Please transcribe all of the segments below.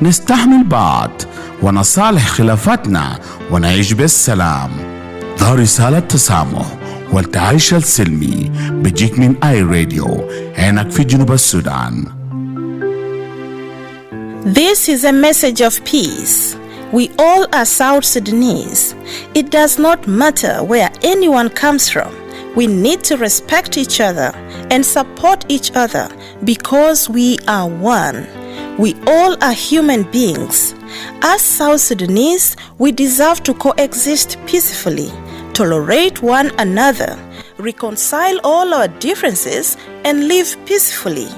نستحمل بعض ونصالح خلافاتنا ونعيش بالسلام. ظهر رسالة تسامح والتعايش السلمي بيجيك من آي راديو هناك في جنوب السودان. This is a message of peace. We all are South Sudanese. It does not matter where anyone comes from. We need to respect each other and support each other because we are one. We all are human beings. As South Sudanese, we deserve to coexist peacefully, tolerate one another, reconcile all our differences, and live peacefully.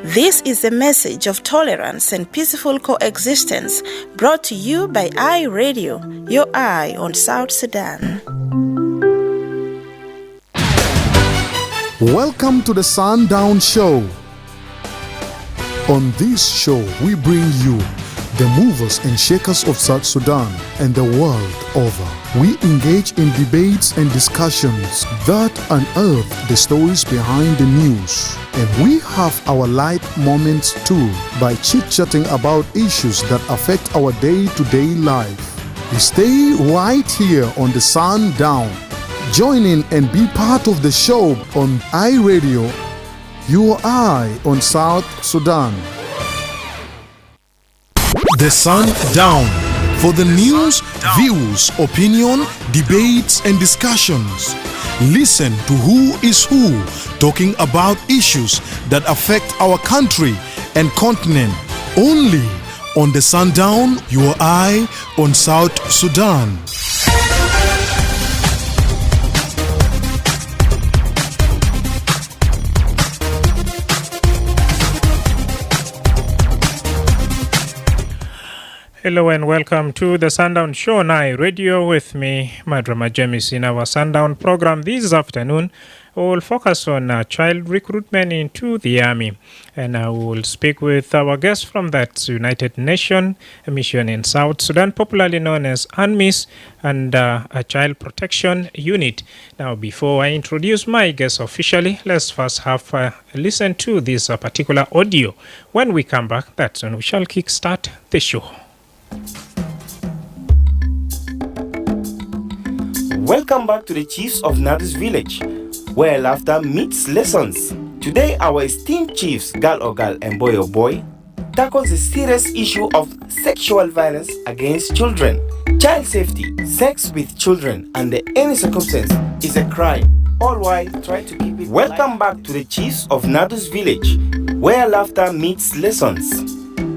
This is a message of tolerance and peaceful coexistence brought to you by iRadio, your eye on South Sudan. Welcome to the Sundown Show. On this show, we bring you the movers and shakers of South Sudan and the world over. We engage in debates and discussions that unearth the stories behind the news. And we have our light moments too by chit-chatting about issues that affect our day-to-day life. We stay right here on the Sundown. Join in and be part of the show on iRadio, your eye on South Sudan. The Sundown, for the news, views, opinion, debates and discussions. Listen to who is who talking about issues that affect our country and continent. Only on the Sundown, your eye on South Sudan. Hello and welcome to the Sundown Show on iRadio with me, Madrama. In our Sundown program this afternoon, we will focus on child recruitment into the army. And I will speak with our guest from that United Nations mission in South Sudan, popularly known as UNMISS, and a child protection unit. Now, before I introduce my guest officially, let's first have a listen to this particular audio. When we come back, that's when we shall kickstart the show. Welcome back to the Chiefs of Natus Village, where laughter meets lessons. Today, our esteemed chiefs, Gal or Gal and Boy or Boy, tackles the serious issue of sexual violence against children. Child safety, sex with children under any circumstance is a crime, all while trying to keep it. Welcome back to the Chiefs of Natus Village, where laughter meets lessons.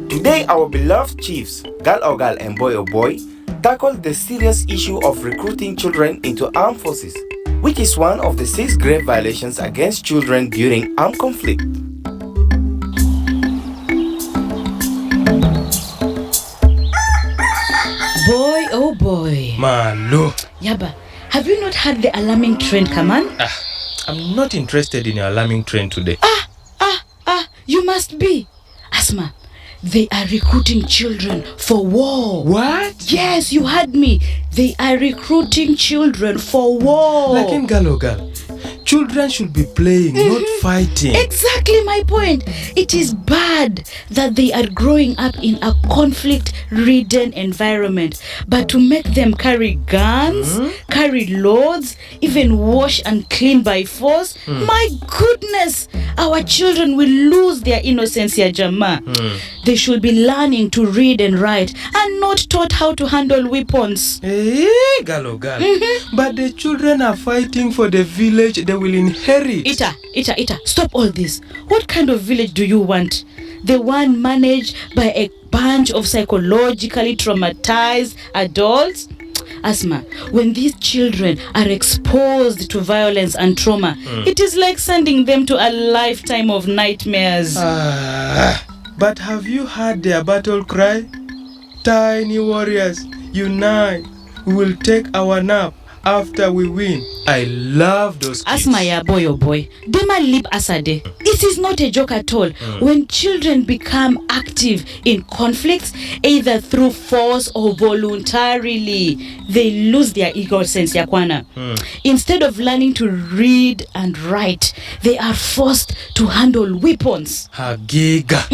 Today, our beloved chiefs, Gal or Gal and Boy or Boy, tackle the serious issue of recruiting children into armed forces, which is one of the 6 grave violations against children during armed conflict. Boy, oh boy. Malo. Yaba, have you not had the alarming trend, Kaman? I'm not interested in your alarming trend today. You must be. Asma, they are recruiting children for war. What? Yes, you heard me. They are recruiting children for war. Like in Galogal. Children should be playing, not fighting. Exactly my point. It is bad that they are growing up in a conflict-ridden environment. But to make them carry guns, carry loads, even wash and clean by force, my goodness, our children will lose their innocence, ya Jama. They should be learning to read and write and not taught how to handle weapons. Hey, Galogal. But the children are fighting for the village they will inherit. Ita, stop all this. What kind of village do you want? The one managed by a bunch of psychologically traumatized adults? Asma, when these children are exposed to violence and trauma, it is like sending them to a lifetime of nightmares. But have you heard their battle cry? Tiny warriors, unite. We will take our nap after we win. I love those kids. Asma ya boy oh boy. Dema lip asade. It is not a joke at all. When children become active in conflicts, either through force or voluntarily, they lose their ego sense yakwana. Instead of learning to read and write, they are forced to handle weapons. Hagiga.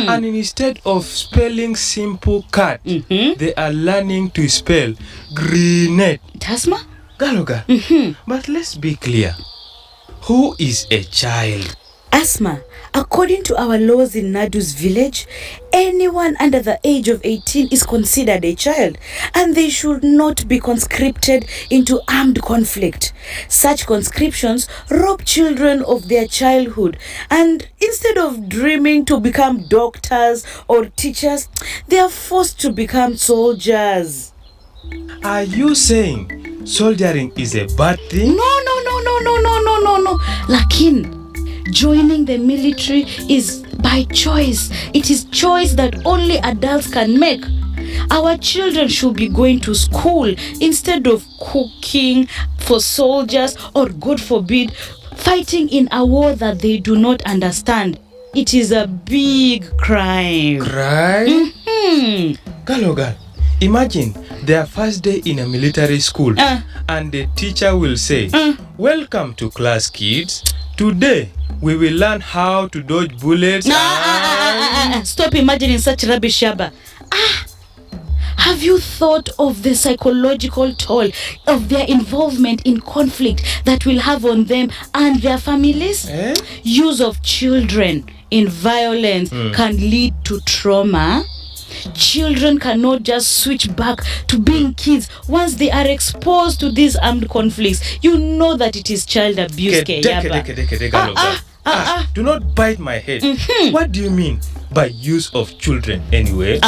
And instead of spelling simple cat, they are learning to spell grenade. Tasma? Galoga. But let's be clear. Who is a child? Asma, according to our laws in Nadu's village, anyone under the age of 18 is considered a child, and they should not be conscripted into armed conflict. Such conscriptions rob children of their childhood, and instead of dreaming to become doctors or teachers, they are forced to become soldiers. Are you saying soldiering is a bad thing? No. Lakin, joining the military is by choice. It is choice that only adults can make. Our children should be going to school instead of cooking for soldiers or, God forbid, fighting in a war that they do not understand. It is a big crime. Crime? Galogal. Imagine their first day in a military school and the teacher will say, welcome to class, kids. Today, we will learn how to dodge bullets. Stop imagining such rubbish, Yaba. Have you thought of the psychological toll of their involvement in conflict that will have on them and their families? Use of children in violence can lead to trauma. Children cannot just switch back to being kids once they are exposed to these armed conflicts. You know that it is child abuse. Do not bite my head. What do you mean by use of children anyway?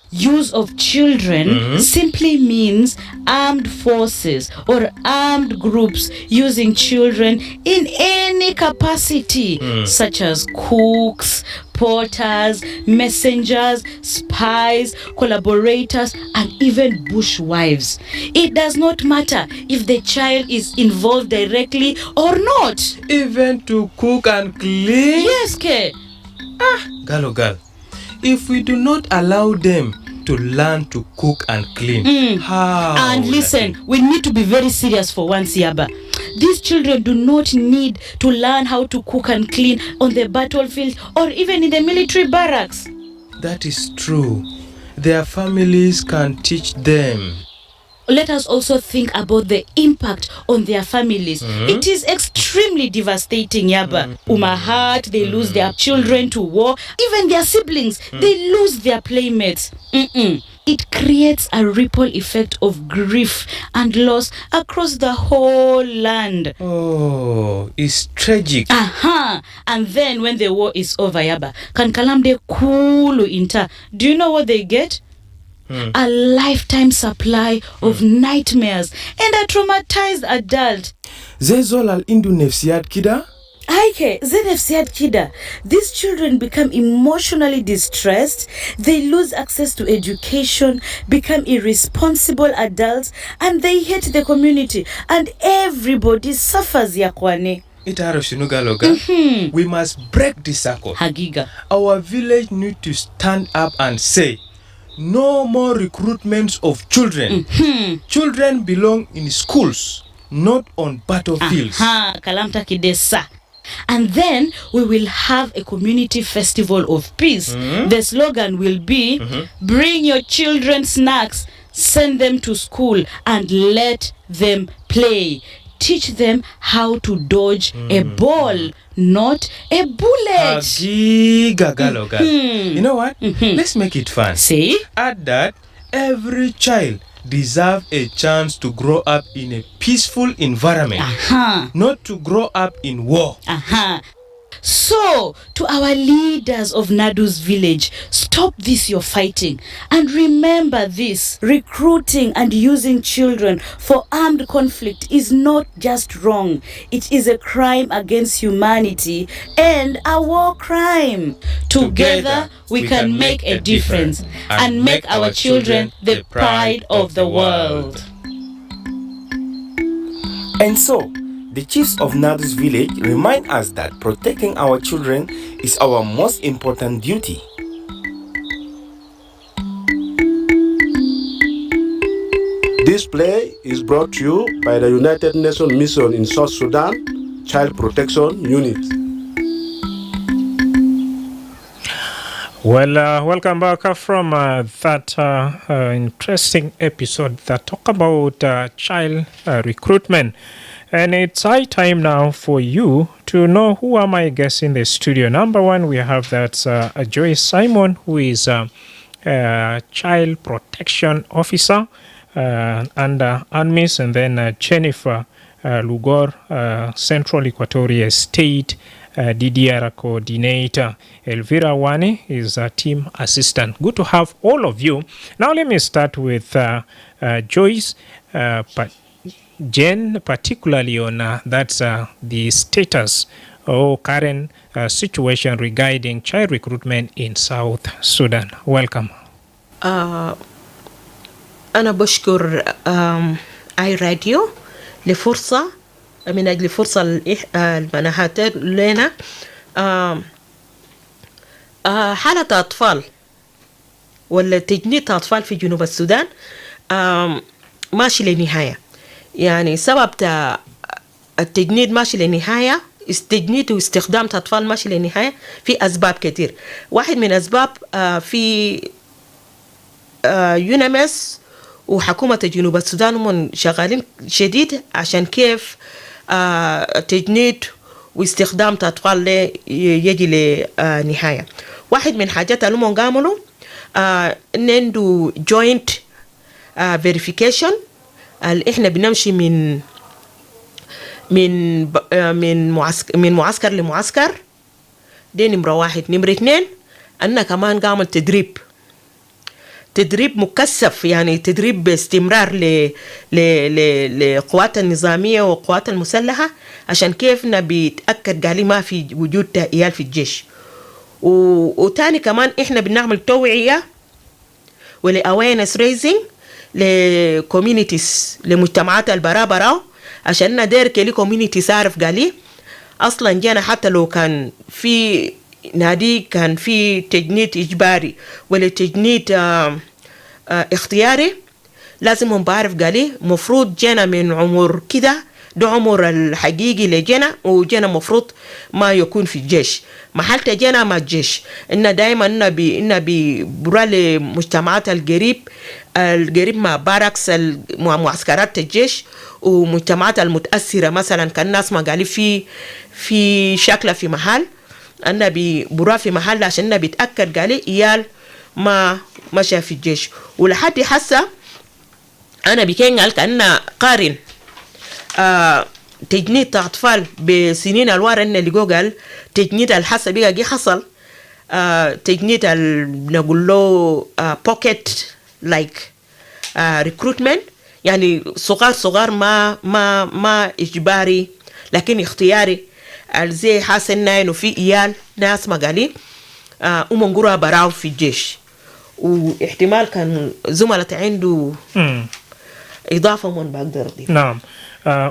Use of children simply means armed forces or armed groups using children in any capacity, such as cooks, porters, messengers, spies, collaborators, and even bushwives. It does not matter if the child is involved directly or not. Even to cook and clean? Yes, Ke. Galogal. If we do not allow them to learn to cook and clean, how? And listen, we need to be very serious for once, Yaba. These children do not need to learn how to cook and clean on the battlefield or even in the military barracks. That is true. Their families can teach them. Let us also think about the impact on their families. It is extremely devastating, Yaba. Umahat, they lose their children to war. Even their siblings, they lose their playmates. It creates a ripple effect of grief and loss across the whole land. Oh, it's tragic. And then when the war is over, Yaba, kan kalamde kulu inta. Do you know what they get? A lifetime supply of nightmares and a traumatized adult. Zezol al indu nefsiat kida? Aike, zenefsiat kida. These children become emotionally distressed, they lose access to education, become irresponsible adults, and they hate the community, and everybody suffers yakwane. We must break this circle. Hagiga. Our village need to stand up and say, no more recruitments of children. Children belong in schools, not on battlefields. Kalamta kidesa. And then we will have a community festival of peace. The slogan will be, bring your children snacks, send them to school, and let them play. Teach them how to dodge a ball, not a bullet. You know what? Let's make it fun. See? Add that every child deserves a chance to grow up in a peaceful environment, not to grow up in war. So, to our leaders of Nadu's village, stop this you're fighting. And remember this, recruiting and using children for armed conflict is not just wrong. It is a crime against humanity and a war crime. Together, we can make a difference and make our children the pride of the world. And so, the chiefs of Nadus village remind us that protecting our children is our most important duty. This play is brought to you by the United Nations Mission in South Sudan, Child Protection Unit. Well, welcome back from that interesting episode that talk about child recruitment. And it's high time now for you to know who are my guests in the studio. Number one, we have that Joyce Simon, who is a child protection officer under ANMIS, and then Jennifer Lugor, Central Equatoria State DDR coordinator. Elvira Wani is a team assistant. Good to have all of you. Now let me start with Joyce, Jen, particularly on that's the status or current situation regarding child recruitment in South Sudan. Welcome. أنا بشكر آي راديو لفرصة من أجل فرصة المنحت لنا. حالة أطفال ولا تجنيد أطفال في جنوب السودان ماشي لنهاية. يعني سبب التجنيد ماشي لنهاية، التجنيد واستخدام أطفال ماشي لنهاية في أسباب كتير. واحد من أسباب في يونمس وحكومة جنوب السودان هم شغالين شديد عشان كيف تجنيد واستخدام أطفال يجي لنهاية. واحد من حاجات اللي هم عملوا نندو joint verification اللي احنا بنمشي من معسكر لمعسكر. دي نمرة واحد. نمرة اتنين أننا كمان قامل تدريب مكثف، يعني تدريب باستمرار لقوات النظامية وقوات المسلحة عشان كيف بيتأكد قالي ما في وجود تهيال في الجيش. وتاني كمان احنا بنعمل توعية awareness raising لكوميونيتيز لمجتمعات البرابرة عشان ندير كلي كوميونيتيز عارف قالي أصلا جانا حتى لو كان في نادي كان في تجنيد إجباري ولا تجنيد اختياري لازم هم بعرف قالي مفروض جانا من عمر كده، ده عمر الحقيقي لجنا، وجانا مفروض ما يكون في الجيش. محل جانا ما الجيش إن دائما إن برا لمجتمعات القريب مع باركس معسكرات الجيش ومجتمعات المتأثرة مثلا كان ناس ما قالي في شكله في محل أنا برا في محل عشان بيتأكد قالي إيال ما مشى في الجيش. ولحد حسا أنا بكين قال كأننا قارن تجنيد أطفال بسنين الوار إن اللي قال تجنيد الحسا بيجي حصل تجنيد نقول له pocket like recruitment، يعني صغار ما إجباري لكن اختياري. زي حاسنا إنه في إيال ناس مقالي ومنقرها براو في الجيش، واحتمال كان زملاء عنده إضافة من بقدر دي. نعم.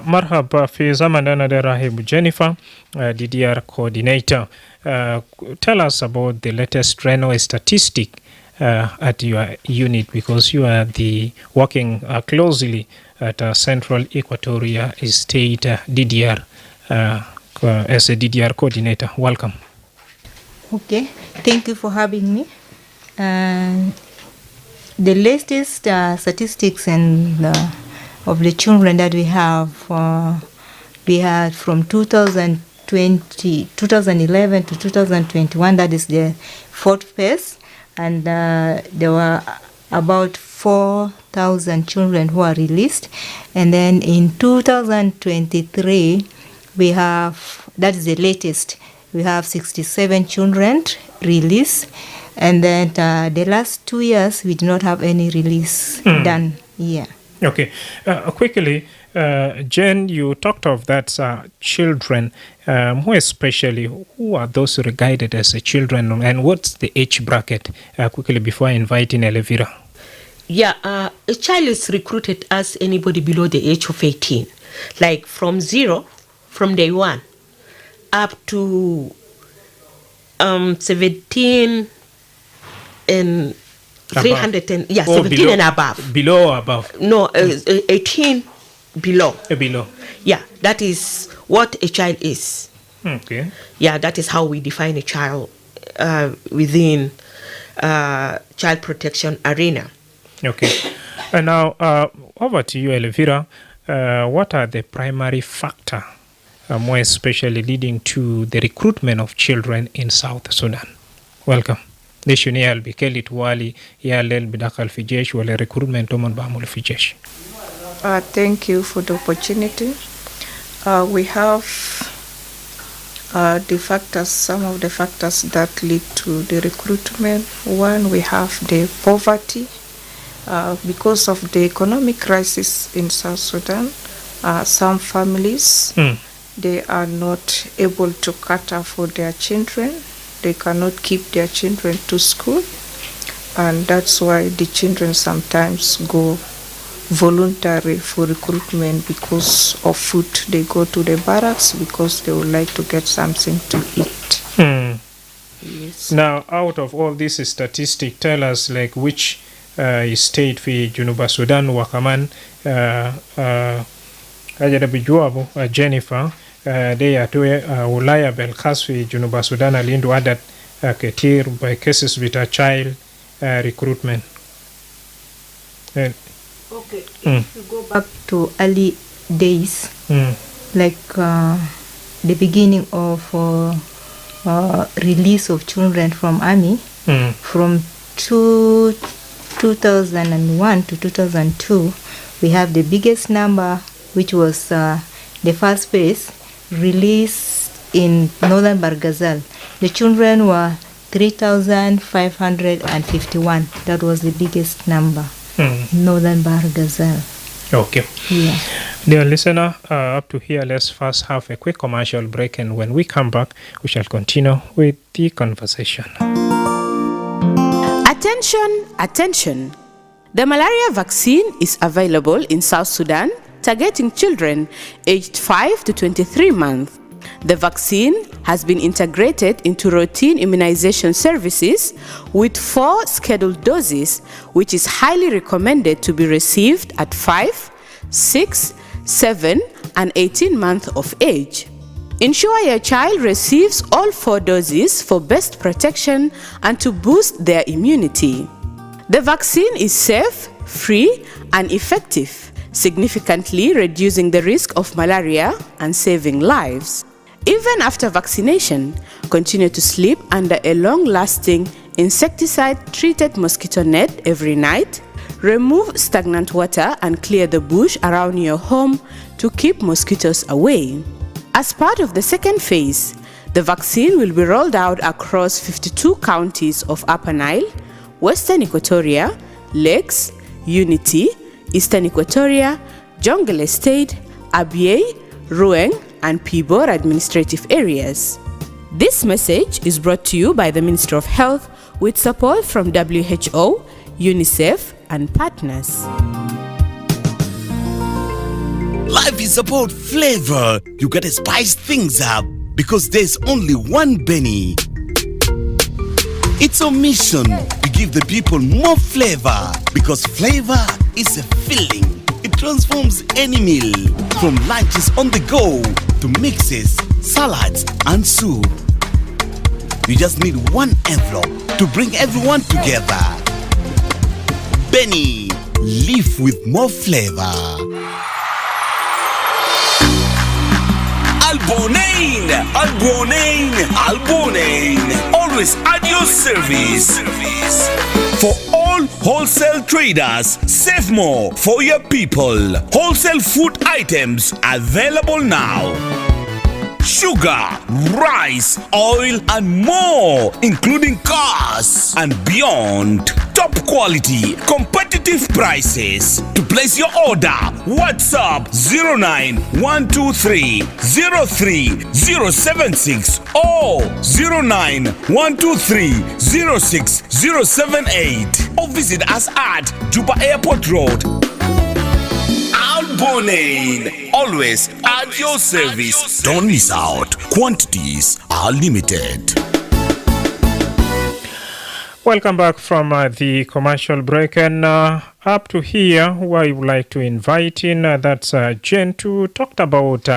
مرحبا في زمننا ده راهب جينيفر DDR coordinator. Tell us about the latest Reno statistic at your unit, because you are working closely at Central Equatoria State DDR as a DDR coordinator. Welcome. Okay, thank you for having me. The latest statistics of the children that we have from 2011 to 2021, that is the fourth phase, and there were about 4,000 children who are released. And then in 2023, we have, that is the latest, we have 67 children released. And then the last 2 years, we do not have any release done. Yeah. Okay. Quickly, Jen, you talked of that children. More especially, who are those regarded as children, and what's the age bracket? Quickly, before inviting Elvira. Yeah, a child is recruited as anybody below the age of 18. like from day one, up to 17 and 310. Yeah, 17 below, and above. Below or above? No, 18 below. Below. Yeah, that is what a child is. Okay. Yeah, that is how we define a child within child protection arena. Okay. And now, over to you, Elvira. What are the primary factors, more especially leading to the recruitment of children in South Sudan? Welcome. Nishuni albikeli tuwali ya lel bidakal fi jesh wala recruitment tomon ba'amul fi jesh. Thank you for the opportunity. We have some of the factors that lead to the recruitment. One, we have the poverty. Because of the economic crisis in South Sudan, some families, they are not able to cater for their children. They cannot keep their children to school. And that's why the children sometimes go voluntary for recruitment because of food. They go to the barracks because they would like to get something to eat. Yes. Now, out of all these statistics, tell us like which state fi Junuba Sudan wakaman ajada bijuabu Jennifer they are to ulaya belkhas fi Junuba Sudan alindu adat ketir by cases with a child recruitment. Okay, if you go back to early days, like the beginning of release of children from army, from 2001 to 2002, we have the biggest number, which was the first phase released in northern Barghazal. The children were 3,551. That was the biggest number. Northern Barghazal. Okay. Yeah. Dear listener, up to here, let's first have a quick commercial break, and when we come back, we shall continue with the conversation. Attention, attention. The malaria vaccine is available in South Sudan, targeting children aged 5 to 23 months. The vaccine has been integrated into routine immunization services with 4 scheduled doses, which is highly recommended to be received at 5, 6, 7, and 18 months of age. Ensure your child receives all 4 doses for best protection and to boost their immunity. The vaccine is safe, free, and effective, significantly reducing the risk of malaria and saving lives. Even after vaccination, continue to sleep under a long-lasting insecticide-treated mosquito net every night. Remove stagnant water and clear the bush around your home to keep mosquitoes away. As part of the second phase, the vaccine will be rolled out across 52 counties of Upper Nile, Western Equatoria, Lakes, Unity, Eastern Equatoria, Jongle Estate, Abyei, Rueng, and Pibor administrative areas. This message is brought to you by the Ministry of Health with support from WHO, UNICEF, and partners. Life is about flavor. You gotta spice things up because there's only one Benny. It's our mission to give the people more flavor because flavor is a feeling. It transforms any meal from lunches on the go to mixes, salads, and soup. You just need one envelope to bring everyone together. Benny, live with more flavor. Albonain, Albonain, Albonain. Always at your service. For all wholesale traders, save more for your people. Wholesale food items available now. Sugar, rice, oil, and more, including cars and beyond. Top quality, competitive prices. To place your order, WhatsApp 09123 03076 or 09123 06078 or visit us at Juba Airport Road. Bonane, always at your service. Don't miss out. Quantities are limited. Welcome back from the commercial break, and up to here, I would like to invite in that's Jen to talk about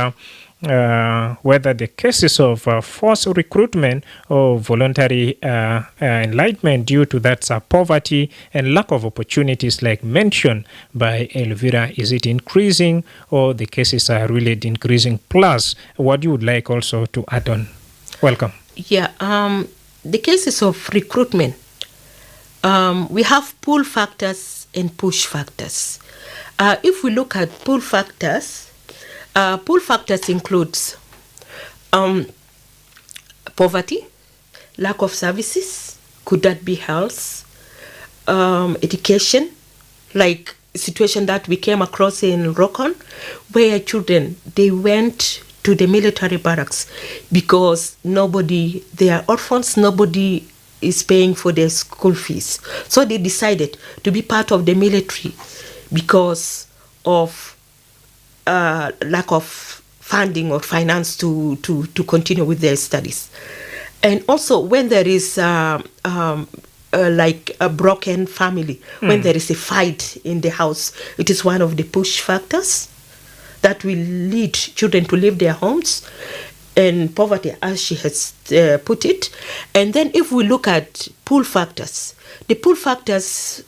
whether the cases of forced recruitment or voluntary enlightenment due to that poverty and lack of opportunities, like mentioned by Elvira, is it increasing or the cases are really increasing? Plus, what you would like also to add on. Welcome. Yeah, the cases of recruitment. We have pull factors and push factors. If we look at pull factors includes poverty, lack of services, could that be health, education, like situation that we came across in Rokon, where children, they went to the military barracks because they are orphans, nobody is paying for their school fees. So they decided to be part of the military because of lack of funding or finance to continue with their studies. And also when there is like a broken family, when there is a fight in the house, it is one of the push factors that will lead children to leave their homes. And poverty, as she has put it. And then if we look at pull factors, the pull factors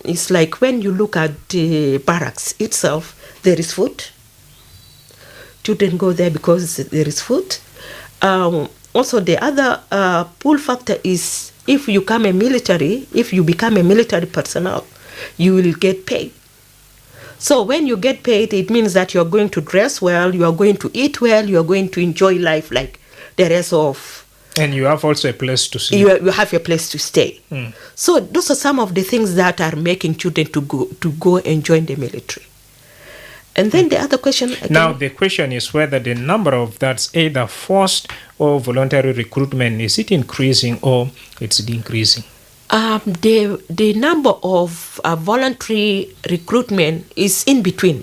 is like when you look at the barracks itself, there is food. Children go there because there is food. Also, the other pull factor is if you become a military personnel, you will get paid. So when you get paid, it means that you're going to dress well, you are going to eat well, you are going to enjoy life like the rest of... And you have also a place to stay. You have a place to stay. So those are some of the things that are making children to go and join the military. And then the other question... Now the question is whether the number of that's either forced or voluntary recruitment, is it increasing or it's decreasing? The number of voluntary recruitment is in between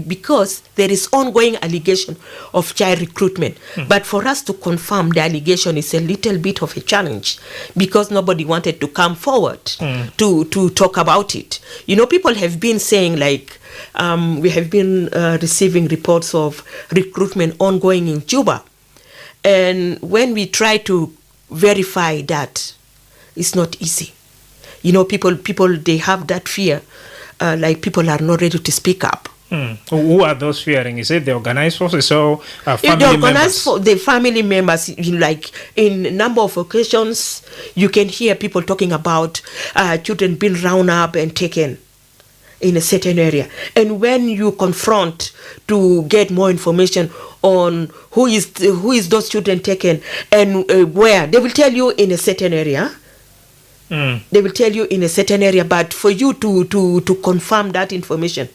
because there is ongoing allegation of child recruitment. But for us to confirm the allegation is a little bit of a challenge because nobody wanted to come forward to talk about it. You know, people have been saying like we have been receiving reports of recruitment ongoing in Juba. And when we try to verify that, it's not easy. You know, people, they have that fear, like people are not ready to speak up. Who are those fearing? Is it the organized forces or family the organized members? The family members, like in a number of occasions, you can hear people talking about children being rounded up and taken in a certain area. And when you confront to get more information on who is those children taken and where, they will tell you in a certain area. They will tell you in a certain area, but for you to confirm that information,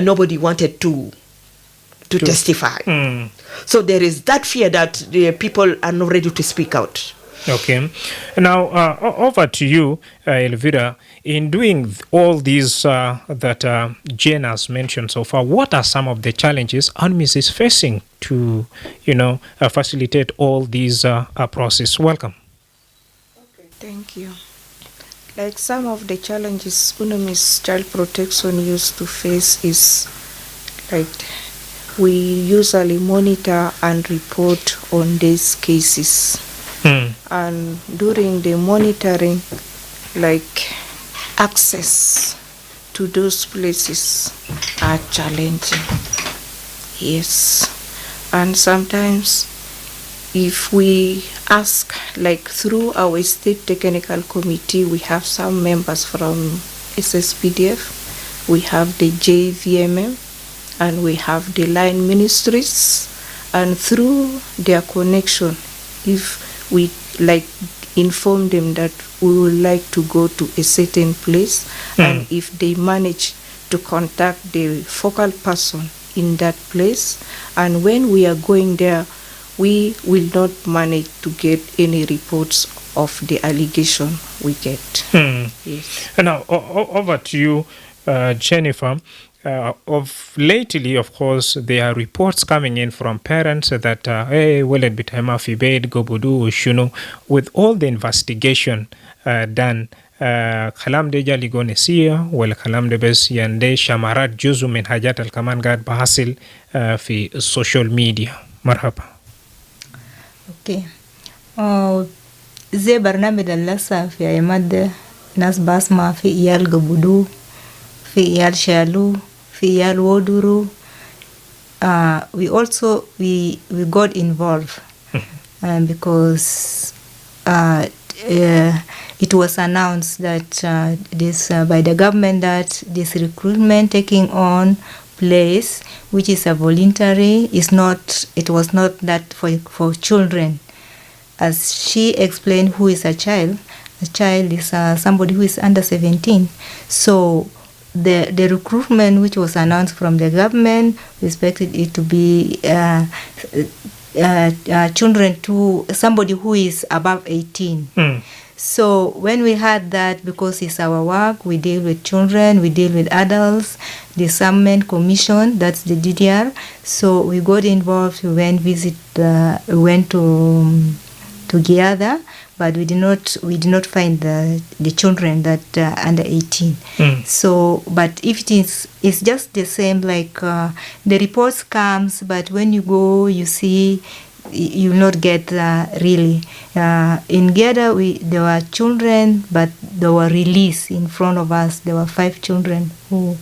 nobody wanted to testify. So there is that fear that the people are not ready to speak out. Okay. Now, over to you, Elvira. In doing all these that Jane has mentioned so far, what are some of the challenges UNMISS is facing to, facilitate all these process? Welcome. Okay, thank you. Like some of the challenges UNMISS Child Protection used to face is like we usually monitor and report on these cases. And during the monitoring, like access to those places are challenging. Yes. And sometimes if we ask, like through our state technical committee, we have some members from SSPDF, we have the JVMM, and we have the line ministries, and through their connection, if we like inform them that we would like to go to a certain place, and if they manage to contact the focal person in that place, and when we are going there, we will not manage to get any reports of the allegation we get. Yes. And now over to you, Jennifer. of lately, of course, there are reports coming in from parents that, hey, will it be time of bed, gobudu, shuno, with all the investigation done. كلام ده جا لقوا نسية ولا كلام ده بس يعني شمارات جزء من حاجات الكمان قاعد بحصل في السوشيال ميديا. مرحبا. اوكي زي برنامج اللسة في عماد ناس بسمع في إيال قبودو في إيال شالو في إيال وودورو. We also we got involved because it was announced that this by the government that this recruitment taking on place, which is a voluntary, it was not that for children. As she explained, who is a child is somebody who is under 17. So the recruitment which was announced from the government, we expected it to be children to somebody who is above 18. So when we had that, because it's our work, we deal with children, we deal with adults, the Disarmament Commission, that's the DDR. So we got involved, we went together, but we did not find the children that under 18. So, but if it's just the same, like the reports comes, but when you go, you see, you will not get really. In Geda, there were children, but they were released in front of us. There were 5 children who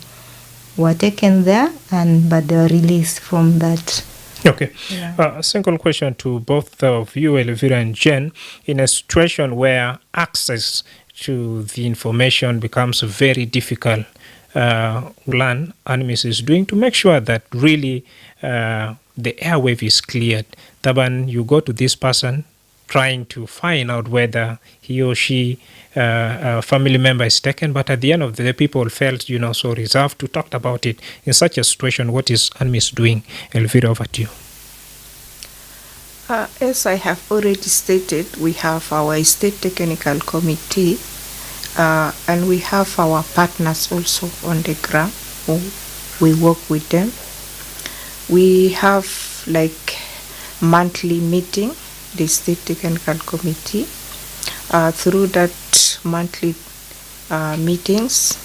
were taken there, but they were released from that. Okay. A single question to both of you, Elvira and Jen. In a situation where access to the information becomes very difficult, plan ANMIS is doing to make sure that really the airwave is cleared. Taban, you go to this person trying to find out whether he or she, a family member is taken, but at the end of the day, people felt, so reserved to talk about it. In such a situation, what is ANMIS doing? Elvira, over to you. As I have already stated, we have our state technical committee, and we have our partners also on the ground who we work with them. We have like monthly meeting, the state technical committee. Through that monthly meetings,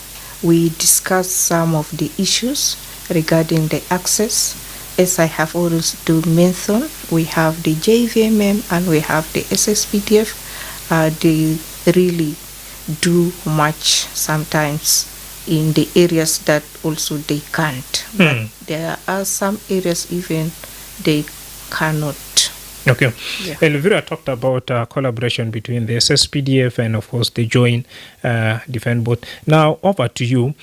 we discuss some of the issues regarding the access. As I have already mentioned, we have the JVMM and we have the SSPDF. They really do much sometimes in the areas that also they can't. But there are some areas even they cannot. Okay. Yeah. Elvira talked about collaboration between the SSPDF and, of course, the Joint Defense Board. Now, over to you.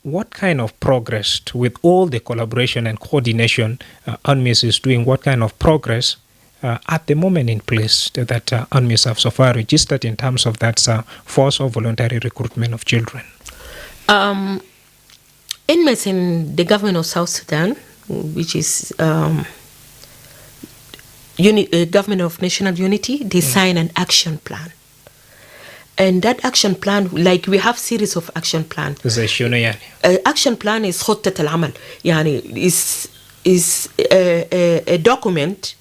What kind of progress, with all the collaboration and coordination UNMISS is doing, what kind of progress at the moment in place that UNMISS have so far registered in terms of that force of voluntary recruitment of children? UNMISS in the government of South Sudan, which is government of national unity, they sign an action plan. And that action plan, like we have series of action plan. Action plan is خطة العمل. يعني is a document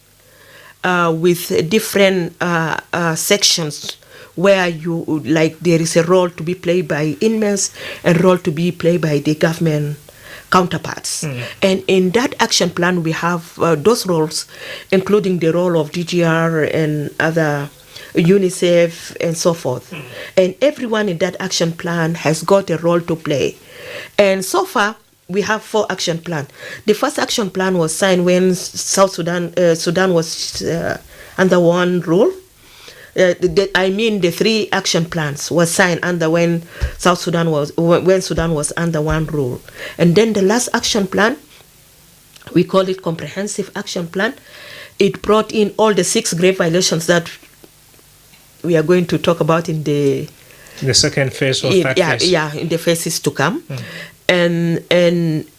with different sections where you like there is a role to be played by inmates and role to be played by the government counterparts. And in that action plan we have those roles, including the role of DGR and other UNICEF and so forth. And everyone in that action plan has got a role to play. And so far, we have 4 action plans. The first action plan was signed when Sudan was under one rule. The 3 action plans was signed under when Sudan was under one rule. And then the last action plan, we call it comprehensive action plan. It brought in all the 6 grave violations that we are going to talk about in the second phase or third phase. Yeah, in the phases to come. And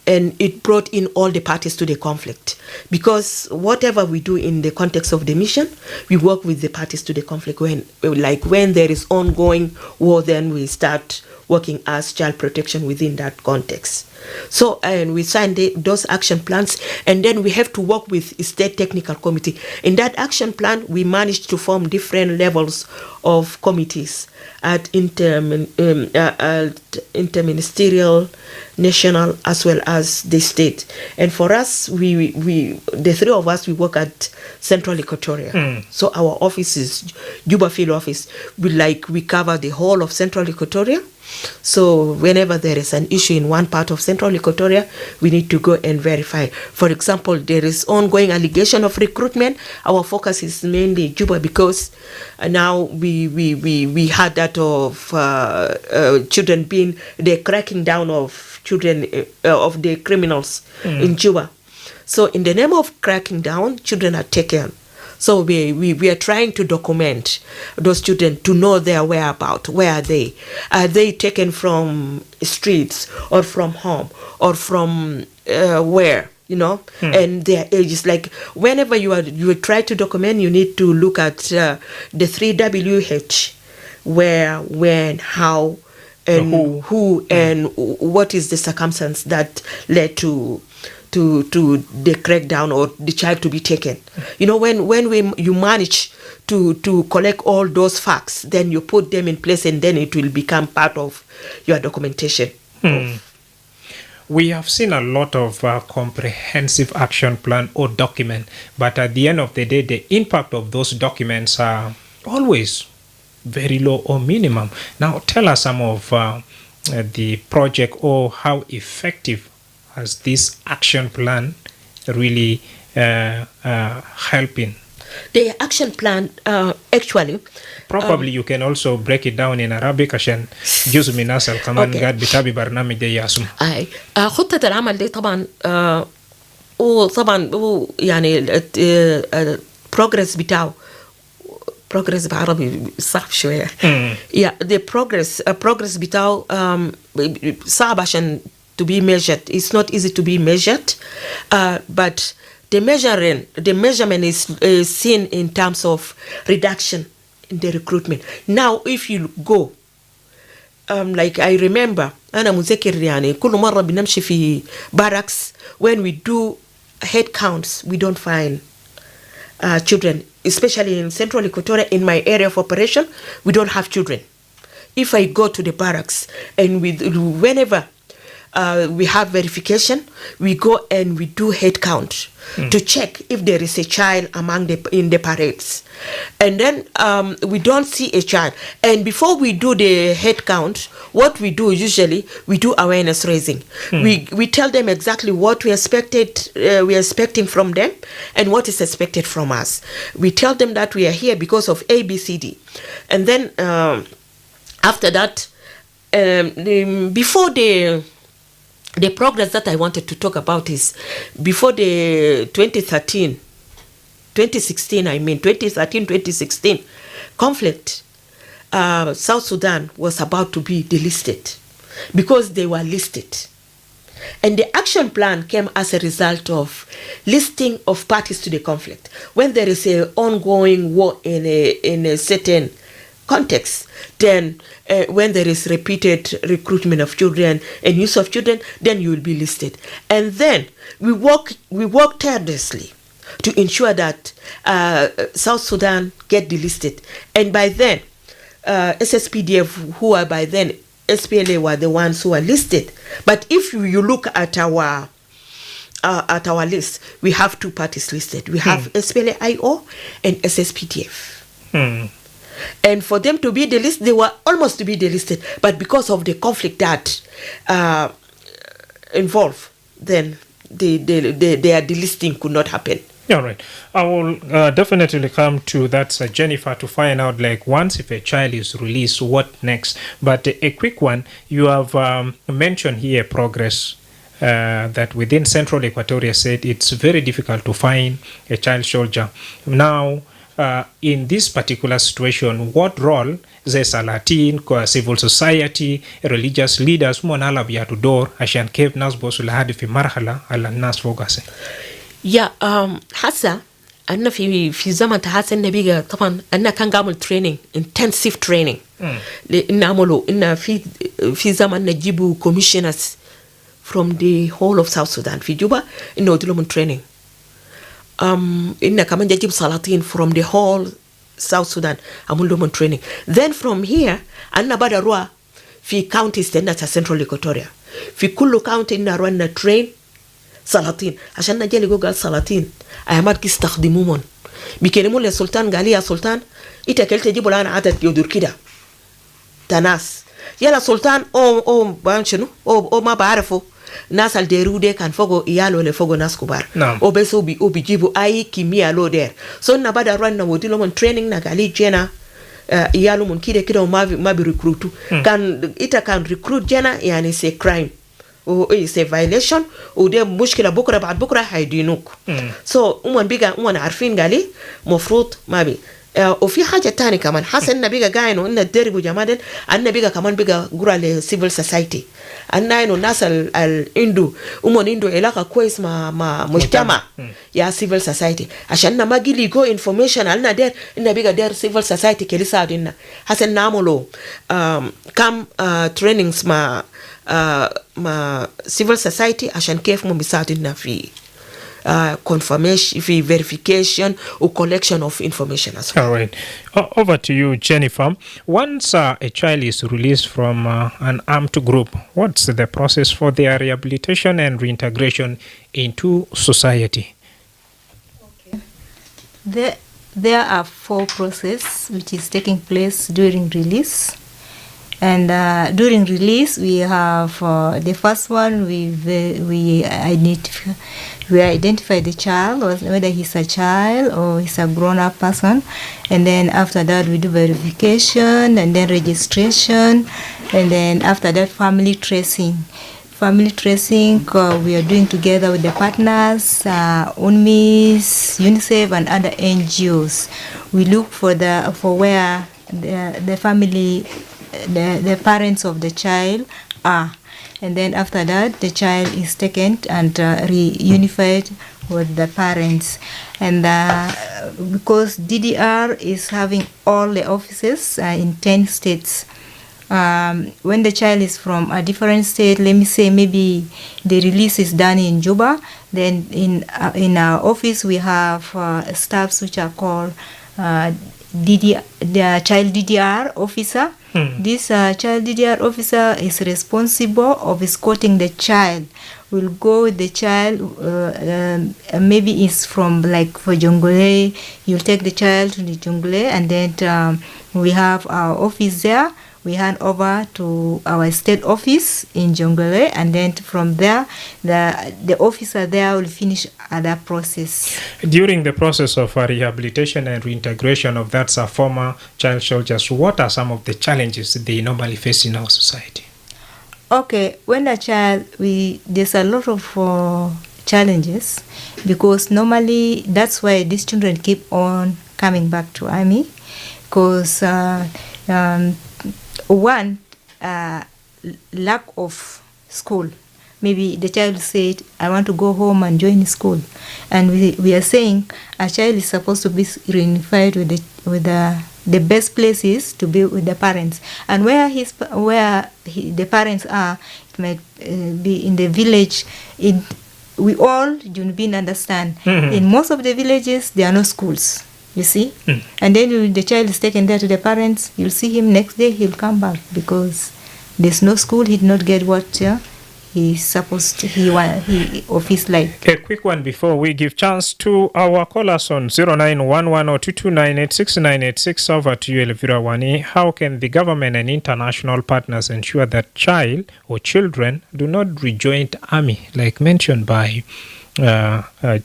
and it brought in all the parties to the conflict, because whatever we do in the context of the mission, we work with the parties to the conflict. When there is ongoing war, then we start working as child protection within that context. So, and we sign those action plans, and then we have to work with state technical committee. In that action plan, we managed to form different levels of committees at interministerial, national, as well as the state. And for us, we the three of us, we work at Central Equatoria. So our office is Juba field office. We cover the whole of Central Equatoria. So whenever there is an issue in one part of Central Equatoria, we need to go and verify. For example, there is ongoing allegation of recruitment. Our focus is mainly Juba, because now we had that of children being the cracking down of children of the criminals in Juba. So in the name of cracking down, children are taken. So we are trying to document those children to know their whereabouts. Where are they? Are they taken from streets or from home or from where? And their ages. Like whenever you try to document, you need to look at the 3WH: where, when, how, and who, and what is the circumstance that led to the crackdown or the child to be taken. When you manage to collect all those facts, then you put them in place, and then it will become part of your documentation. We have seen a lot of comprehensive action plan or document, but at the end of the day, the impact of those documents are always very low or minimum. Now, tell us some of the project, or how effective has this action plan really helping? The action plan actually... Probably you can also break it down in Arabic عشان جزء من الناس كمان قاعد بتابع برنامج ده ياسم. خطة العمل دي طبعا وطبعا يعني progress بتاعه progress بعربي صعب شوية. The progress بتاعه صعب عشان to be measured. It's not easy to be measured, but the measurement is seen in terms of reduction in the recruitment. Now, if you go, like I remember, أنا مذكر يعني كل مرة بنمشي في barracks, when we do head counts, we don't find children, especially in Central Equatoria. In my area of operation, we don't have children. If I go to the barracks, and whenever we have verification, we go and we do head count to check if there is a child in the parades. And then we don't see a child. And before we do the head count, what we do usually, we do awareness raising. We tell them exactly what we are expecting from them and what is expected from us. We tell them that we are here because of A, B, C, D. And then after that, before the progress that I wanted to talk about is before the 2013, 2016 conflict, South Sudan was about to be delisted because they were listed. And the action plan came as a result of listing of parties to the conflict. When there is an ongoing war in a certain context, then when there is repeated recruitment of children and use of children, then you will be listed. And then we work tirelessly to ensure that South Sudan get delisted. And by then, SSPDF, who are by then SPLA, were the ones who are listed. But if you look at our list, we have two parties listed. We have SPLA-IO and SSPDF. And for them to be delisted, they were almost to be delisted, but because of the conflict that involved, then their delisting could not happen. Yeah, right. I will definitely come to that, Jennifer, to find out, like, once if a child is released, what next? But a quick one, you have mentioned here progress that within Central Equatoria said it's very difficult to find a child soldier. Now, in this particular situation, what role زي سلاطين civil society religious leaders منالا بياتو دور عشان كيف ناس بوصلوا لهذه في مرحلة على الناس فوقها؟ يا حاسة أن في زمن تحس إن بيجا طبعا أن كان قامل training intensive training إن عملوا إن في زمن نجيبوا commissioners from the whole of South Sudan في جوبا إنه يدلهم training إن كمان يجيب سلاطين from the whole South Sudan عملوا training. Then from here أنا بدأ روا في counties تنا Central Equatoria في كل county إن روا train سلاطين عشان نجي قال سلاطين أهمات يستخدموهم بيكلمون للسلطان قال يا سلطان إنت كلت تجيبوا لنا عدد يدور كده تناس يلا سلطان أو بانشنو أو ما بعرفه ناس الديرو ده كان فوقو إيالو اللي فوقو ناس كبار أو بس أو بيجيبوا أي كيمياء لو دير so نبدا رنا وديلو من training نقالي جينا إيالو من كده وما بيركروتو كان إتا كان recruit جينا يعني سي crime و سي violation وده مشكلة بكرة بعد بكرة هيدينوك so أمون عارفين قالي مفروض ما بي وفي حاجة تاني كمان حاسة إن بيجا قاينو إن الدرب وجمادل أن بيجا كمان بيجا جرا لcivil society أن إنه الناس الإندو إندو علاقة كويس مع مجتمع يا civil society عشان ما جيلي جو information أن دير إن بيجا دير civil society كلي ساعدنا حاسة نعملوا كم trainings مع civil society عشان كيف هم بيساعدنا في confirmation, verification, or collection of information as well. All right. Over to you, Jennifer. Once a child is released from an armed group, what's the process for their rehabilitation and reintegration into society? Okay. There are 4 processes which is taking place during release. And during release, we have the first one, we identify the child, whether he's a child or he's a grown-up person. And then after that, we do verification and then registration. And then after that, family tracing. Family tracing we are doing together with the partners, UNMIS, UNICEF, and other NGOs. We look for where the family, the parents of the child are. And then after that, the child is taken and reunified with the parents. And because DDR is having all the offices in 10 states, when the child is from a different state, let me say maybe the release is done in Juba, then in our office we have staffs which are called the child DDR officer. This child DDR officer is responsible of escorting the child. Will go with the child, maybe it's from like for Jongole, you'll take the child to the Jongole, and then we have our office there. We hand over to our state office in Jongole, and then from there, the officer there will finish other process. During the process of rehabilitation and reintegration of that former child soldiers, what are some of the challenges they normally face in our society? Okay, when a child, there's a lot of challenges, because normally that's why these children keep on coming back to army, because one, lack of school. Maybe the child said, I want to go home and join school. And we are saying a child is supposed to be reunified with the best places to be with the parents. And where the parents are, it might be in the village. We all, Junubin, understand. Mm-hmm. In most of the villages, there are no schools. You see? And then the child is taken there to the parents. You'll see him next day, he'll come back because there's no school. He did not get what he's supposed to, of his life. A quick one before we give chance to our callers on 0911 or 229869886. Over to you, Elvira Wani. How can the government and international partners ensure that child or children do not rejoin the army, like mentioned by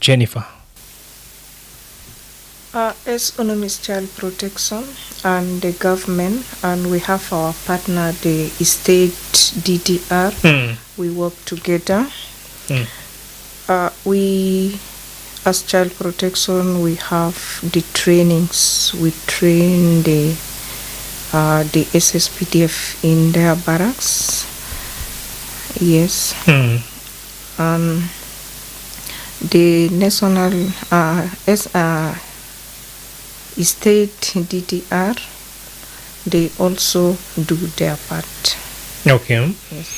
Jennifer? As UNMIS Child Protection and the government, and we have our partner, the state DDR, we work together. We as child protection, we have the trainings. We train the SSPDF in their barracks. Yes. And the national state DDR, they also do their part. Okay. Yes.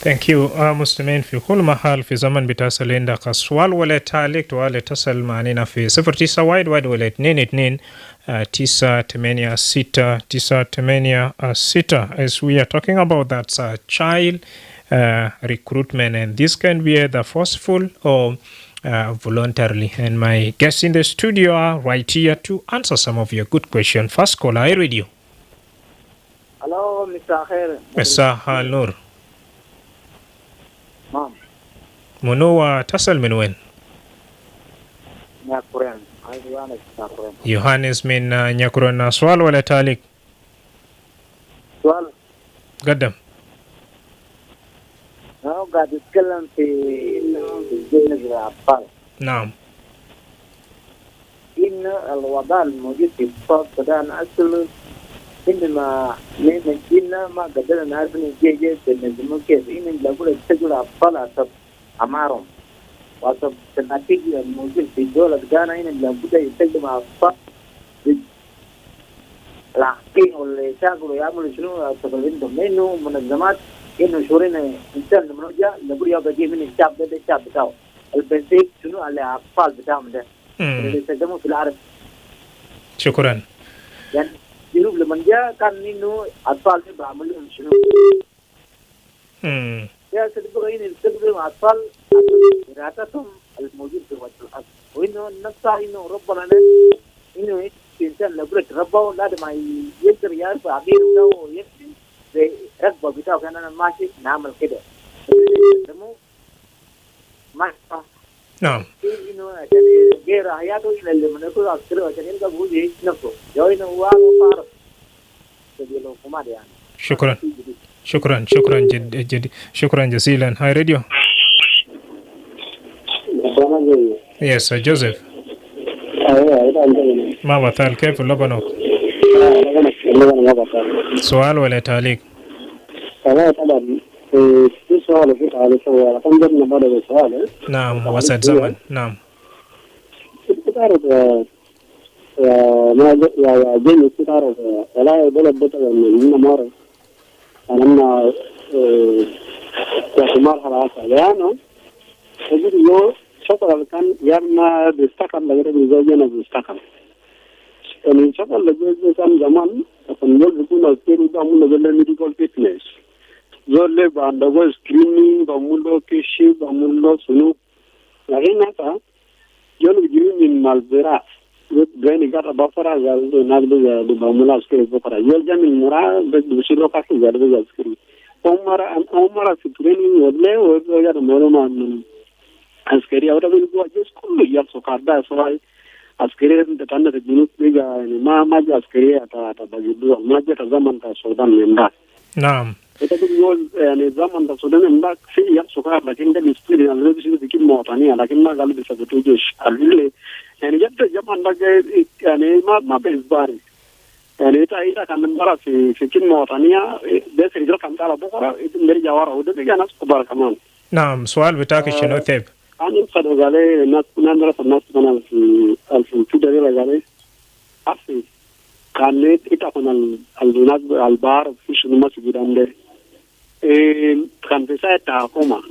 Thank you. مستمعين في كل محل في زمن بتصل عندك سؤال ولا تعليق ولا تصل معنا في 09 ولا 22 986 as we are talking about that child recruitment, and this can be either forceful or voluntarily, and my guests in the studio are right here to answer some of your good questions. First caller, I read you. Hello, Mr. Khair. مساء النور. نعم. منو تصل من وين؟ نياكورين. يوهانس نياكورين. يوهانس من نياكورين. سؤال ولا تعليق؟ سؤال. قدم. أنا قاعد أتكلم في الجنة الأطفال. نعم. إن الوضع الموجود في السودان أصله إنما من جينا ما قدرنا نعرف إن جيجي بنجمع كيف إن لقول تجول أطفال أصب أمارهم وأصب النتيجة الموجود في دولة غانا إن لقول يتجمع أطفال لكن ولا يشاغلوا يعملوا شنو أصب عندهم إنه منظمات إنه شورين إنسان منوجا لقول يابا جي من الشعب ده الشعب بتاعه البنسيب شنو على أطفال بتاعهم ده اللي يستخدموا في العرب. شكرا. يعني جنوب لمن جاء كان إنه أطفال بعملهم شنو؟ يا سيدي إن يستخدموا أطفال راتهم الموجود في وجه الأرض، وإنه نفسه إنه ربنا إنه إنسان لقول ربه لا ما يقدر يعرف عبير وده يكفي رغبة بتاعه كان أنا ماشي نعمل كده. ما نعم. إنه عشان غير حياته إلى اللي من يكون أكثر عشان يلقى بوجه نفسه. يا إنه هو عارف. شكرا. شكرا جزيلا. هاي راديو. يس جوزيف. ما بطال كيف اللبنان؟ سؤال ولا تعليق؟ طبعا في سؤال في تعليق كم جبنا بعد السؤال. نعم وسط زمن. نعم. تعرف ما يا جيني تعرف ولا بلد بتاع من مرة أنا في مرحلة يعني تجد له شغل كان يرمى بيستقل لغير بيزوجنا بيستقل يعني شغل لجوز كان زمان كان يوم يكون أكثر بعمل له ميديكال فيتنس زول بعده سكرينينج بعمل له كيشي بعمل له سنو لكن هذا يوم يجي من مالبرا gani gara bafara ya na da bamula askari bafara yel jamin mura da shiro ka su garba da askari umara su training wala o ya da moro man askari awra bin go just kullu ya so kada so ai askari da tanda da jinu ga ma ja askari ta bagidu ma ja ta zaman ta Sudan memba na'am ita duk yol yani zaman da Sudan memba sai ya so kada lakin da misiri na lokaci da kin motani lakin ma galibi sa to josh alile يعني جد جمان بقى يعني ما بيزباري يعني إذا كان من برا في كلمة وطنية ده في رجال كم تعرف بكرة نرجع ورا وده بيجي ناس كبار كمان. نعم سؤال بتاعك شنو تيب؟ أنا صدق عليه الناس الناس كمان في دليل عليه أصلي كان إذا كنا الناس البار في شنو ما سجدان ده كان في ساعة حكومة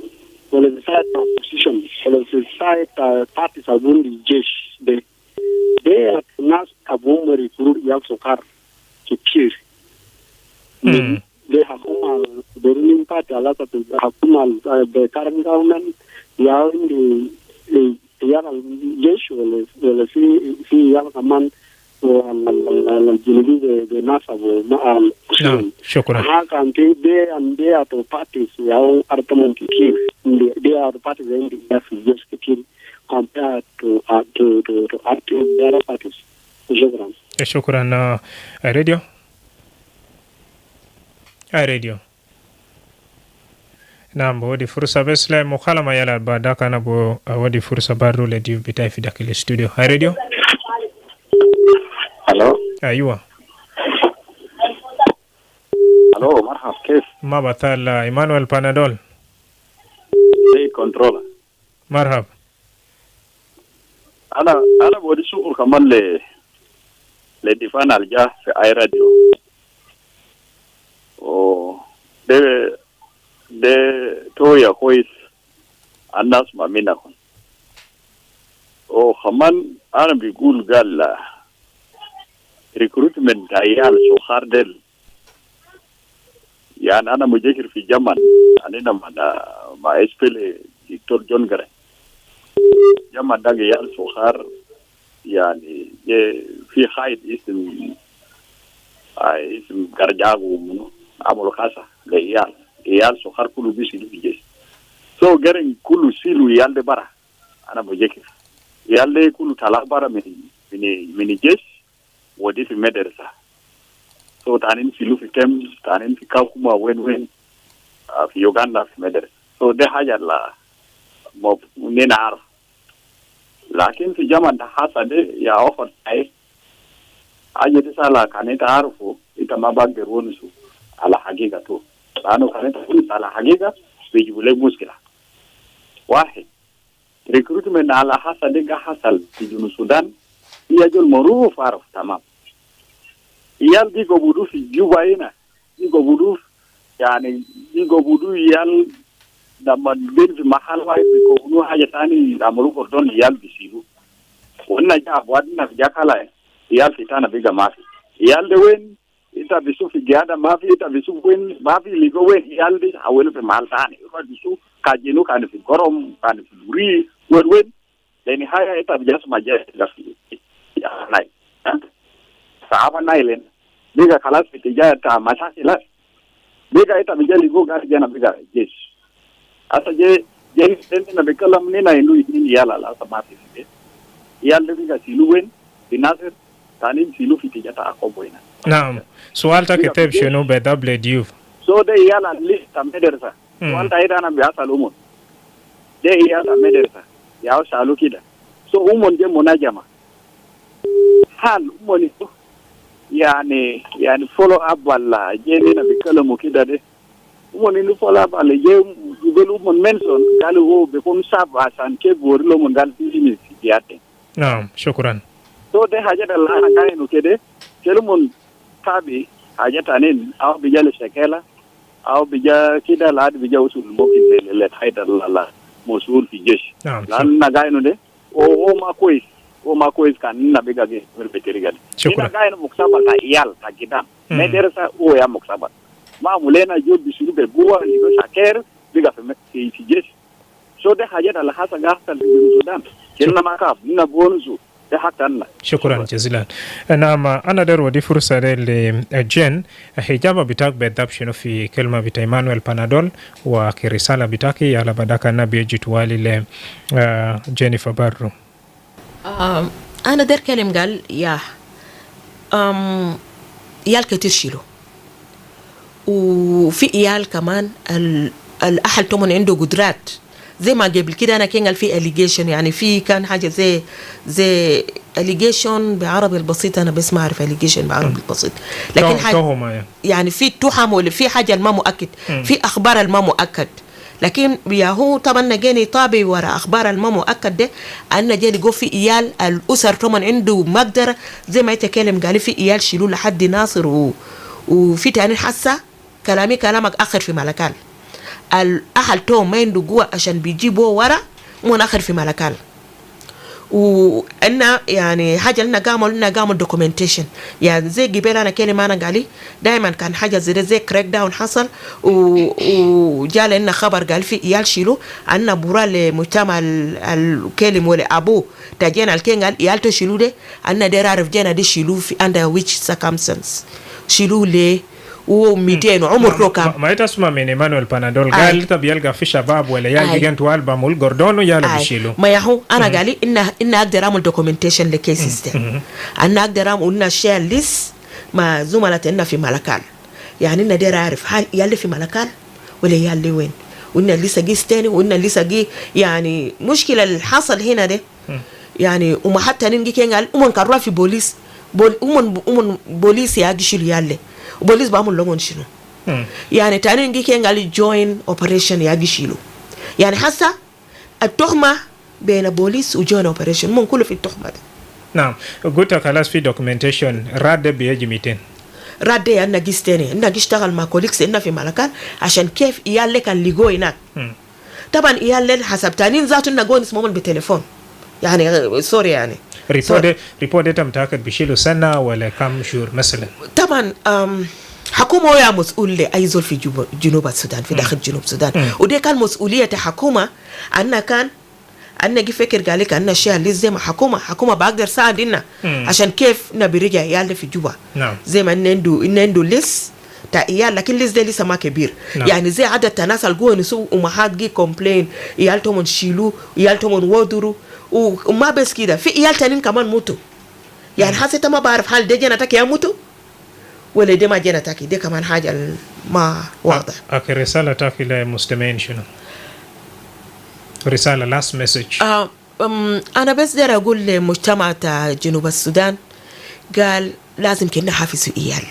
ولا في ساعة opposition ولا في ساعة parties أبون الجيش de nas abun recruit ya sokar to kill de hakuma the ruling party ala ta hakuma the current government ya indi ya jesh wala fi ya kaman al jilidi de nasa ma al shukran ha kan de and they are to parties ya argument kill they are parties in the just kill compared to active other parties. شكرا. Naam, wadi fursa besle mukhalama yala baada kana bo wadi fursa baru le div bitai fi dakil studio. Hi radio. Hello. Aywa. Hello, marhaba كيف؟ ما بطال إيمانويل بانادول. زي كنترولر. مرحبا. أنا بدي سؤال كمان لدفان الجاه في أي راديو. ده تويا كويس الناس ما منهم. كمان أنا بيقول قال recruitment عيال سخار دل. يعني أنا مجهر في جمان أنا ما إسبل دكتور جون غري جمان ده عيال سخار يعني في خايد اسم كرجاغو منو عملوا خاصة عيال سخار كله بيسيلو في جيش so getting كله سيلو عيال ده برا أنا مجهر عيال ده كله طلع برا من جيش ودي في مدرسة so tanin filu fi kem tanin fi kakuma wen fi Uganda fi medere so de haja la mo nena ar lakin fi jaman da hasa de ya offer ai aje de sala kaneta arfu ita mabagge wonsu ala hagiga to lano kaneta ala hagiga bijibule muskila واحد recruitment ala hasa de ga hasal fi Junu Sudan yajul maruf arf tamam yal digo budu fi Juba ina digo budu yani digo budu yal da man ben fi mahal wa ko budu haja tani da muru ko don yal bisilu wannan ja wadna ja kala yal fitana biga mafi yal de wen ita bisu fi gada mafi ita bisu wen mafi ligo wen yal de awel fi mahal tani ko bisu kajinu kan fi gorom kan fi buri wen leni haya ita bijasu maje da fi ya nai sahaba nailen biga kalas fitija ta masakila biga ita bijali go gar jana biga yes asa je na bikalam ni na indu ni yala la samati fe yalla biga siluwen binasir tanin silu fitija ta akoboina naam sual ta kitab shenu be double duf so de yala lista medersa wanta ida na biya salumun de yala medersa ya salu kida so umon je munajama hal umoni yani follow up wala jeni na bikalamu kida de umoni ni follow up ale je gubelu mon mention kale wo be kon saba san ke gorlo mon dal fini siyate naam shukran so de haja da la kay no kede kelu mon tabi haja tanin aw bijale shekela aw bija kida la bija usul mokin le haida la mosul fi jesh lan na gay no de o ma kois kan na biga ge beterigal ina gay no muksaba ka iyal ta gida medersa o ya muksaba ma mulena jo bisuru be buwa ni go shaker biga fi jesh so de haja da la hasa gahtal fi Sudan kinna makaf na bonzu شكرا جزيلا. نعم أنا در ودي فرصة لجين حجابة بتاعك بدأ شنو في كلمة بتاع إيمانويل بانادول وكرسالة بتاعكي على بداك النبي جتوالي لجينيفر بارو. أنا در كلام قال يا يال كتير شيلو وفي إيال كمان الأحل تومن عنده قدرات زي ما قبل كده انا كان في allegation يعني في كان حاجه زي allegation بعربي البسيط انا بس ما اعرف allegation بعربي البسيط لكن حاجه يعني في تهم ولا في حاجه ما مؤكد في اخبار الما مؤكد لكن يا هو طبعا جاني طابي ورا اخبار الما مؤكد ده ان جاني جو في ايال الاسر طبعا عنده مقدره زي ما يتكلم قال في ايال شيلوا لحد ناصر وفي تاني حاسه كلامك اخر في ملكال الأهل توم ما عنده قوة عشان بيجيبوا ورا مو ناخر في ملكال وأنا يعني حاجة لنا قاموا دوكومنتيشن يعني زي قبل أنا كلمة أنا قالي دائما كان حاجة زي كريك داون حصل وجاء لنا خبر قال في إيال شيلو أنا برا لمجتمع الكلم ولا أبوه تجينا الكين قال إيال تشيلو ده أنا دير عارف جينا دي شيلو في under which circumstance شيلو ليه و200 عمره كم ما يتسمع من إيمانويل بانادول قال طب يلقى في شباب ولا يلقى انتوا ألبوم والجوردون ويلا بيشيلوا ما يهو أنا قالي إن أقدر أعمل دوكيومنتيشن لكيسز ده أنا أقدر أعمل شير ليست مع زملاتنا في ملكال يعني إن دير أعرف هل يلي في ملكال ولا يلي وين وإن لسه جي تاني وإن لسه جي يعني مشكلة اللي حصل هنا ده يعني وما حتى ننجي كان قال أمم كروا في بوليس أمم بوليس يا جيشيل يالله وبوليس بعمل لهم شنو يعني تاني نجي كان قال جوين أوبريشن يا جيشيلو يعني حاسة التهمة بين بوليس وجوين أوبريشن مم كله في التهمة ده. نعم قلت خلاص في دوكيومنتيشن راد بيجي 200 راد أنا جيس تاني أنا جيش اشتغل مع كوليكس إننا في ملكان عشان كيف إيال كان ليجو هناك طبعا إيال حسب تانين ذاته إننا جون اسمهم بالتليفون يعني سوري يعني ريبورت ده متأكد بيشيلوا سنة ولا كم شهور مثلا طبعا حكومة هي مسؤول لأيزول في جنوب السودان في داخل جنوب السودان ودي كان مسؤولية حكومة أننا كان أنا جي فكر قال لك أن الشيء اللي زي ما حكومة بقدر ساعدنا عشان كيف نبرجع يالله في جوبا زي ما نندو لس تا إيال لكن لس ده لسه ما كبير يعني زي عدد الناس اللي جوا نسوا ومحات جي كومبلين إيال تومن شيلو إيال تومن ودرو وما بس كده في إيال تانين كمان موتو يعني حاسة ما بعرف حال ده جنتك يا موتو ولا ده ما جنتك ده كمان حاجة ما واضح. أكيد رسالة تاكي للمستمعين شنو؟ رسالة last message. أنا بس داير أقول لمجتمع جنوب السودان قال لازم كنا حافظوا إيال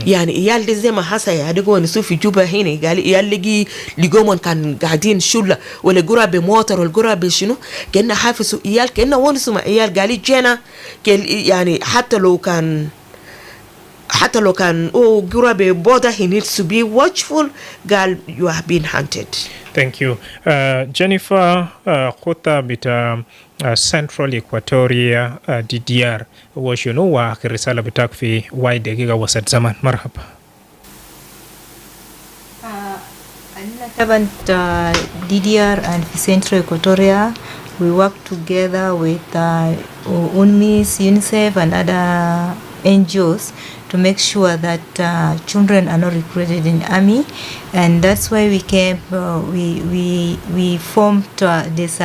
يعني إيال دي زي ما حاسة يعني قوة نسوف في جوبا هنا قال إيال لقومون كان قاعدين شلة ولا قرى بموتر ولا قرى بشنو كنا حافظوا إيال كنا ونسوا مع إيال قال جينا يعني حتى لو كان قرى ببودا he needs to be watchful قال you have been hunted. Thank you. Jennifer Kota bita Central Equatoria DDR washunu wa kirisala bitak fi wide giga wasat zaman marhaba. Taban DDR and Central Equatoria we work together with UNMIS, UNICEF and other NGOs to make sure that children are not recruited in army, and that's why we came. We formed these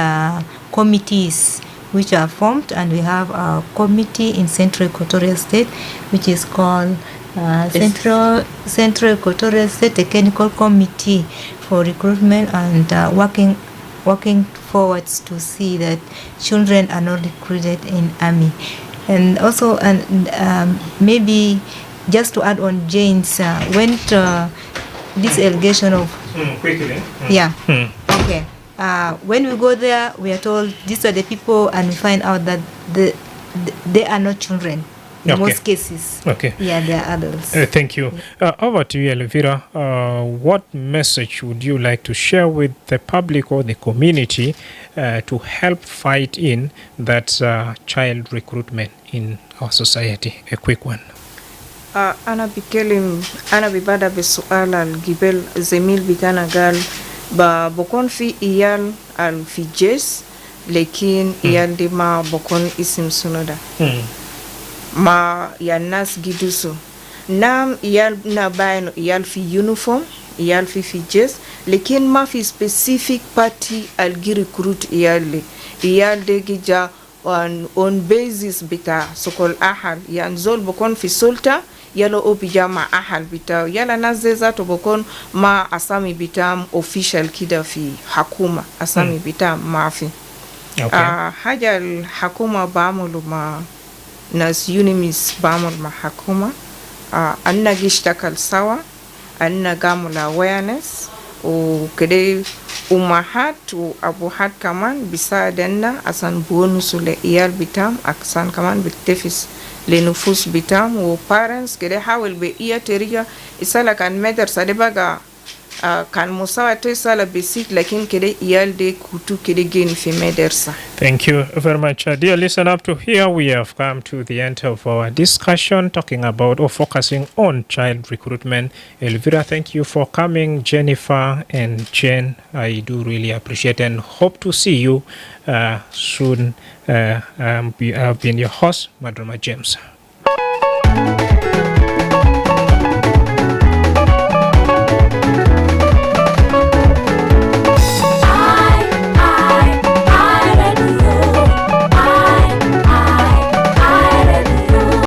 committees which are formed, and we have a committee in Central Equatoria State which is called Central Equatoria State Technical Committee for Recruitment and working forwards to see that children are not recruited in army. And also, maybe just to add on Jane's, when this allegation of quickly, okay. When we go there, we are told these are the people, and we find out that they are not children. In most cases, yeah, they are adults. Thank you. Over to you, Elvira. What message would you like to share with the public or the community to help fight in that child recruitment in our society? A quick one. أنا ببدأ بالسؤال الجبل زميل بيجانا قال بكون في إيال في جيس لكن إيال دي ما بكون اسم سنودا ما يا ناس جدوسو نام إيال نباين إيال في يونيفورم إيال في جيس لكن ما في specific party الجي recruit إيال دي جا on basis بتاع سكول أحد يعني زول بكون في سلطة يلا أو بيجامع أحد بتاع يلا ناس ذاته بكون ما أسامي بتاعم official كده في حكومة أسامي بتاعم ما في حاجة الحكومة بعملوا مع ناس يونيميس بعمل مع حكومة أنا جيشتكل سوا أنا قاموا awareness وكده أمهات وأبوهات كمان بيساعدنا عشان بونسوا لإيال بتاعم عشان كمان بتفس لنفوس بتاعم وبارنتس كده حاول بإيه طريقة إسالة كان مدرسة دي بقى كان مستوى تسالة بسيط لكن كده إيال دي كتو كده جيني في مدرسة. Thank you very much. Dear listener, up to here we have come to the end of our discussion talking about or focusing on child recruitment. Elvira, thank you for coming. Jennifer and Jen, I do really appreciate and hope to see you soon. I've been your host, Madrama James.